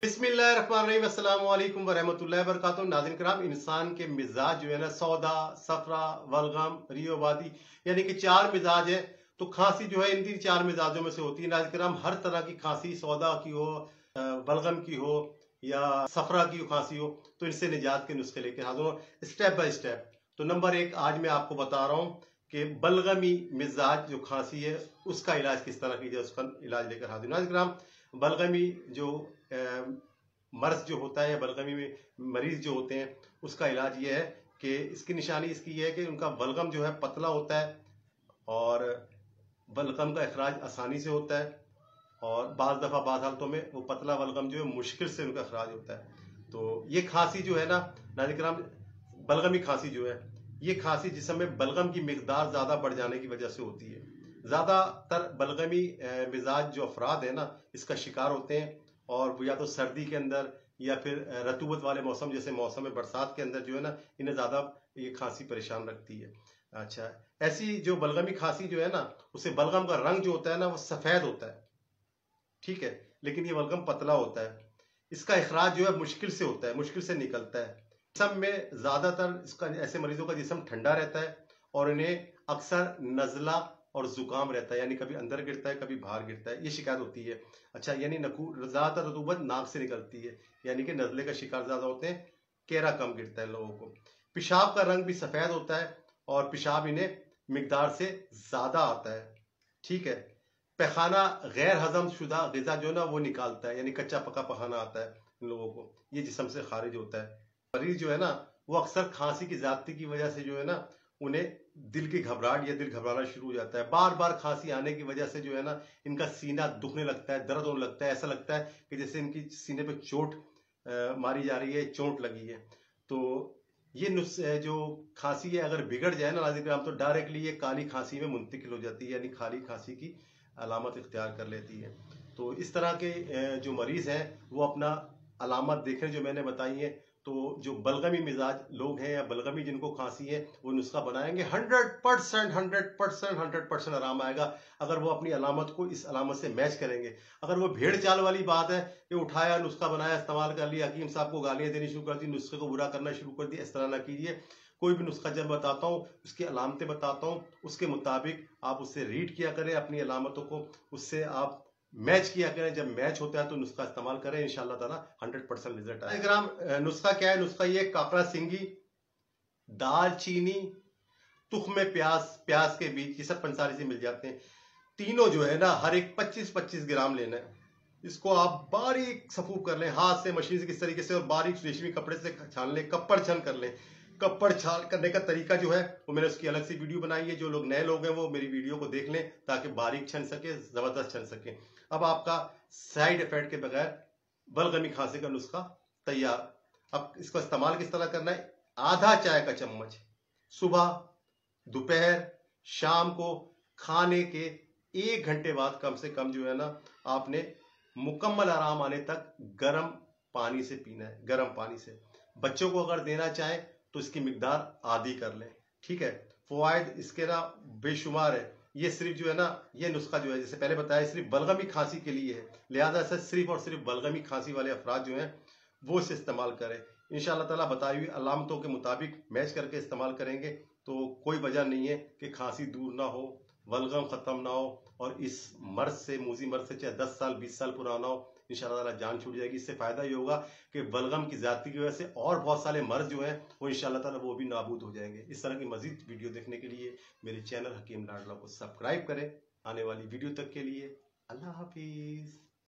बिस्मिल्लाहिर्रहमानिर्रहीम, अस्सलाम वालेकुम वरहमतुल्लाहि वबरकातुहू। नाज़रीन किराम, इंसान के मिजाज जो है ना, सौदा, सफरा, बलगम, रियोवादी, यानी कि चार मिजाज है। तो खांसी जो है इनकी चार मिजाजों में से होती है। नाज़रीन किराम, हर तरह की खांसी, सौदा की हो, बलगम की हो या सफरा की खांसी हो, तो इनसे निजात के नुस्खे लेकर हाजिर हूं स्टेप बाय स्टेप। तो नंबर एक आज मैं आपको बता रहा हूं कि बलगमी मिजाज जो खांसी है उसका इलाज किस तरह कीजिए, उसका इलाज लेकर हाजिर। नाज़रीन किराम, बलगमी जो मर्ज जो होता है या बलगमी में मरीज जो होते हैं, उसका इलाज ये है कि इसकी निशानी इसकी ये है कि उनका बलगम जो है पतला होता है और बलगम का अखराज आसानी से होता है, और बाज़ हालतों में वो पतला बलगम जो है मुश्किल से उनका अखराज होता है। तो ये खांसी जो है ना नाज़रीन किराम, बलगमी खांसी जो है, ये खांसी जिसम में बलगम की मिकदार ज़्यादा बढ़ जाने की वजह से होती है। ज़्यादातर बलगमी मिजाज जो अफराद है ना, इसका शिकार होते हैं, और वो या तो सर्दी के अंदर या फिर रतूबत वाले मौसम जैसे मौसम में बरसात के अंदर जो है ना, इन्हें ज़्यादा ये खांसी परेशान रखती है। अच्छा, ऐसी जो बलगमी खांसी जो है ना, उसे बलगम का रंग जो होता है ना वो सफ़ेद होता है, ठीक है, लेकिन ये बलगम पतला होता है। इसका इखराज जो है मुश्किल से होता है, मुश्किल से निकलता है। जिस्म में ज्यादातर इसका ऐसे मरीजों का जिस्म ठंडा रहता है और इन्हें अक्सर नजला और जुकाम रहता है, यानी कभी अंदर गिरता है कभी बाहर गिरता है, ये शिकायत होती है। अच्छा, यानी ज्यादातर रतूबत नाक से निकलती है, यानी कि नजले का शिकार ज्यादा होते हैं, केरा कम गिरता है लोगों को। पेशाब का रंग भी सफेद होता है और पेशाब इन्हें मिकदार से ज्यादा आता है, ठीक है। पैखाना गैर हजम शुदा ग़िज़ा जो ना वो निकालता है, यानी कच्चा पका पखाना आता है इन लोगों को, ये जिस्म से खारिज होता है। मरीज जो है ना, वो अक्सर खांसी की ज़्यादती की वजह से जो है ना, उन्हें दिल की घबराहट या दिल घबराना शुरू हो जाता है। बार बार खांसी आने की वजह से जो है ना, इनका सीना दुखने लगता है, दर्द होने लगता है, ऐसा लगता है कि जैसे इनकी सीने पे चोट मारी जा रही है, चोट लगी है। तो ये जो खांसी है अगर बिगड़ जाए ना नाज़रीन किराम, तो डायरेक्टली ये काली खांसी में मुंतकिल हो जाती है, यानी खाली खांसी की अलामत इख्तियार कर लेती है। तो इस तरह के जो मरीज हैं वो अपना अलामत देखें जो मैंने बताई है। तो जो बलगमी मिजाज लोग हैं या बलगमी जिनको खांसी है, वो नुस्खा बनाएंगे, 100% आराम आएगा अगर वो अपनी अलामत को इस अलामत से मैच करेंगे। अगर वो भेड़ चाल वाली बात है कि उठाया नुस्खा बनाया इस्तेमाल कर लिया, हकीम साहब को गालियां देनी शुरू कर दी, नुस्खे को बुरा करना शुरू कर दिया, इस तरह ना कीजिए। कोई भी नुस्खा जब बताता हूँ उसकी अलामतें बताता हूँ, उसके मुताबिक आप उससे रीड किया करें अपनी अलामतों को, उससे आप मैच किया करें। जब मैच होता है तो नुस्खा इस्तेमाल करें, इंशाल्लाह ताला 100% रिजल्ट आएगा। ग्राम नुस्खा क्या है? नुस्खा ये काकड़ा सिंगी, दाल चीनी, तुख्म प्याज, प्याज के बीज, ये सब पंसारी से मिल जाते हैं। तीनों जो है ना हर एक 25-25 ग्राम लेना है। इसको आप बारीक सफूफ कर लें, हाथ से मशीन से किस तरीके से, और बारीक रेशमी कपड़े से छान लें, कप्पड़ छन कर लें। कप्पड़ छान करने का तरीका जो है वो मैंने उसकी अलग से वीडियो बनाई है, जो लोग नए लोग हैं वो मेरी वीडियो को देख लें ताकि बारीक छन सके, जबरदस्त छन सके। अब आपका साइड इफेक्ट के बगैर बलगमी खांसी का नुस्खा तैयार। अब इसको इस्तेमाल किस तरह करना है? आधा चाय का चम्मच सुबह, दोपहर, शाम को खाने के 1 घंटे बाद कम से कम जो है ना, आपने मुकम्मल आराम आने तक गर्म पानी से पीना है, गर्म पानी से। बच्चों को अगर देना चाहें तो इसकी मिकदार आधी कर लें, ठीक है। फवायद इसके ना बेशुमार है। ये सिर्फ जो है ना, ये नुस्खा जो है जैसे पहले बताया सिर्फ बलगमी खांसी के लिए है, लिहाजा से सिर्फ और सिर्फ बलगमी खांसी वाले अफराद जो हैं वो इसे इस्तेमाल करें। इंशाअल्लाह ताला बताई हुई अलामतों के मुताबिक मैच करके इस्तेमाल करेंगे तो कोई वजह नहीं है कि खांसी दूर ना हो, बलगम खत्म ना हो, और इस मर्ज से, मूजी मर्ज से चाहे 10 साल 20 साल पुराना हो, इंशाअल्लाह ताला जान छूट जाएगी। इससे फायदा ये होगा कि बलगम की ज्यादती की वजह से और बहुत सारे मर्ज जो हैं वो इंशाअल्लाह ताला वो भी नाबूद हो जाएंगे। इस तरह की मजीद वीडियो देखने के लिए मेरे चैनल हकीम लाडला को सब्सक्राइब करें। आने वाली वीडियो तक के लिए अल्लाह हाफिज।